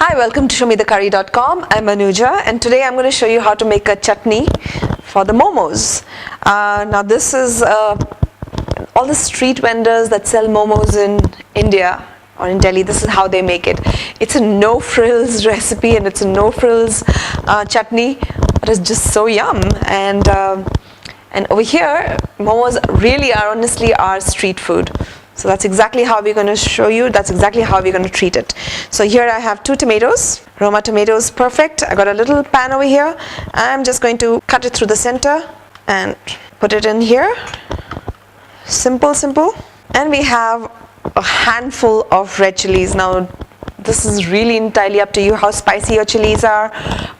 Hi, welcome to showmethecurry.com. I'm Anuja, and today I'm going to show you how to make a chutney for the momos. Now this is all the street vendors that sell momos in India or in Delhi. This is how they make it. It's a no frills recipe, and it's a no frills chutney, but it's just so yum. And over here, momos really are honestly our street food. So that's exactly how we're going to show you. That's exactly how we're going to treat it. So here I have 2 tomatoes. Roma tomatoes, perfect. I got a little pan over here. I'm just going to cut it through the center and put it in here. Simple. And we have a handful of red chilies. Now this is really entirely up to you how spicy your chilies are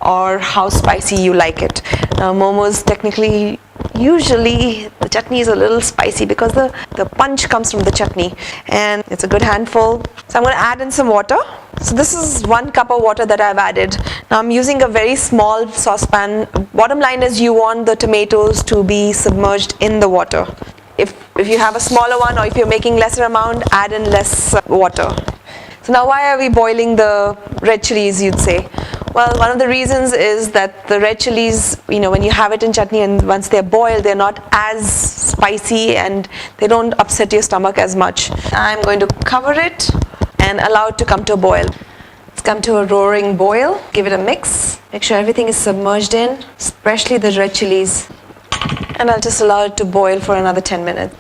or how spicy you like it. Now momos technically, usually the chutney is a little spicy because the punch comes from the chutney, and it's a good handful. So I'm going to add in some water. So this is 1 cup of water that I've added. Now I'm using a very small saucepan. Bottom line is you want the tomatoes to be submerged in the water. If you have a smaller one, or if you're making lesser amount, add in less water. So now why are we boiling the red chilies, you'd say? Well, one of the reasons is that the red chilies, when you have it in chutney and once they're boiled, they're not as spicy and they don't upset your stomach as much. I'm going to cover it and allow it to come to a boil. It's come to a roaring boil. Give it a mix. Make sure everything is submerged in, especially the red chilies. And I'll just allow it to boil for another 10 minutes.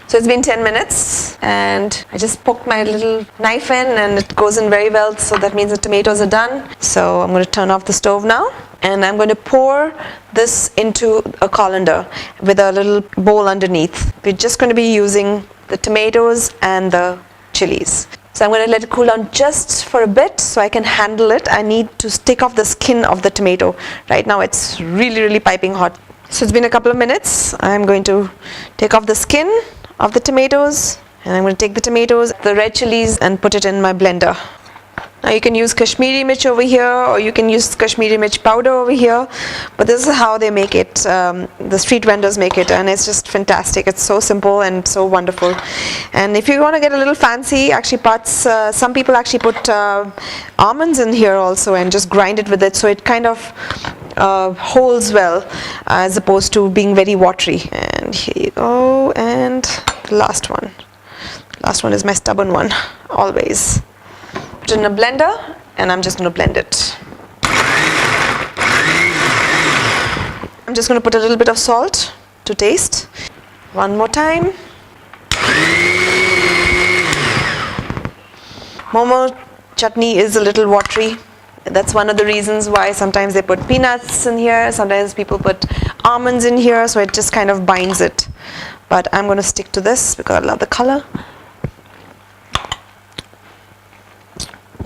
So it's been 10 minutes and I just poked my little knife in and it goes in very well, so that means the tomatoes are done. So I'm going to turn off the stove now and I'm going to pour this into a colander with a little bowl underneath. We're just going to be using the tomatoes and the chilies. So I'm going to let it cool down just for a bit so I can handle it. I need to take off the skin of the tomato. Right now it's really piping hot. So it's been a couple of minutes. I'm going to take off the skin of the tomatoes, and I'm going to take the tomatoes, the red chilies, and put it in my blender. Now you can use Kashmiri Mirch over here, or you can use Kashmiri Mirch powder over here, but this is how they make it. The street vendors make it, and it's just fantastic. It's so simple and so wonderful. And if you want to get a little fancy, actually some people actually put almonds in here also and just grind it with it, so it kind of holds well as opposed to being very watery. And here you go, and the last one. Last one is my stubborn one, always. Put it in a blender and I'm just going to blend it. I'm just going to put a little bit of salt to taste. One more time. Momo chutney is a little watery. That's one of the reasons why sometimes they put peanuts in here, sometimes people put almonds in here, so it just kind of binds it. But I'm going to stick to this because I love the color.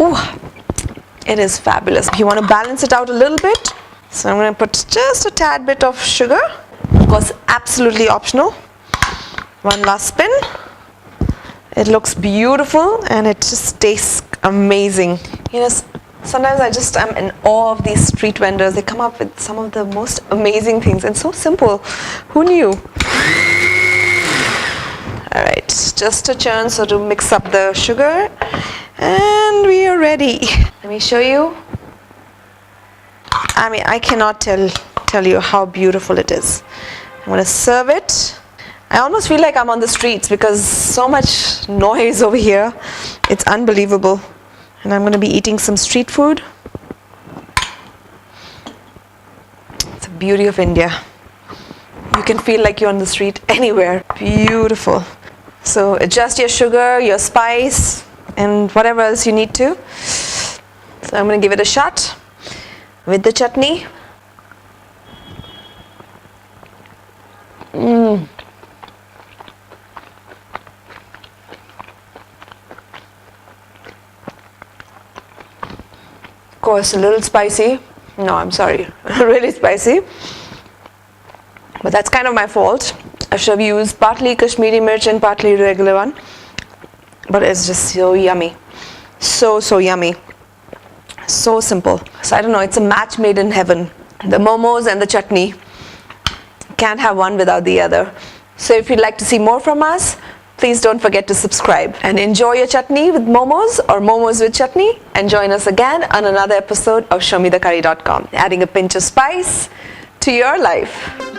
Ooh, it is fabulous. If you want to balance it out a little bit, so I'm going to put just a tad bit of sugar. Of course, absolutely optional. One last spin. It looks beautiful and it just tastes amazing. Sometimes I'm in awe of these street vendors. They come up with some of the most amazing things and so simple. Who knew? Alright, just a churn so to mix up the sugar, and we are ready. Let me show you. I cannot tell you how beautiful it is. I'm going to serve it. I almost feel like I'm on the streets because so much noise over here. It's unbelievable. And I'm going to be eating some street food. It's the beauty of India. You can feel like you're on the street anywhere. Beautiful. So adjust your sugar, your spice, and whatever else you need to. So I'm going to give it a shot with the chutney. Of course, a little spicy. No, I'm sorry, really spicy. But that's kind of my fault. I should have used partly Kashmiri Mirch and partly regular one. But it's just so yummy. So yummy. So simple. So I don't know, it's a match made in heaven. The momos and the chutney. Can't have one without the other. So if you'd like to see more from us, please don't forget to subscribe and enjoy your chutney with momos or momos with chutney, and join us again on another episode of ShowMeTheCurry.com, adding a pinch of spice to your life.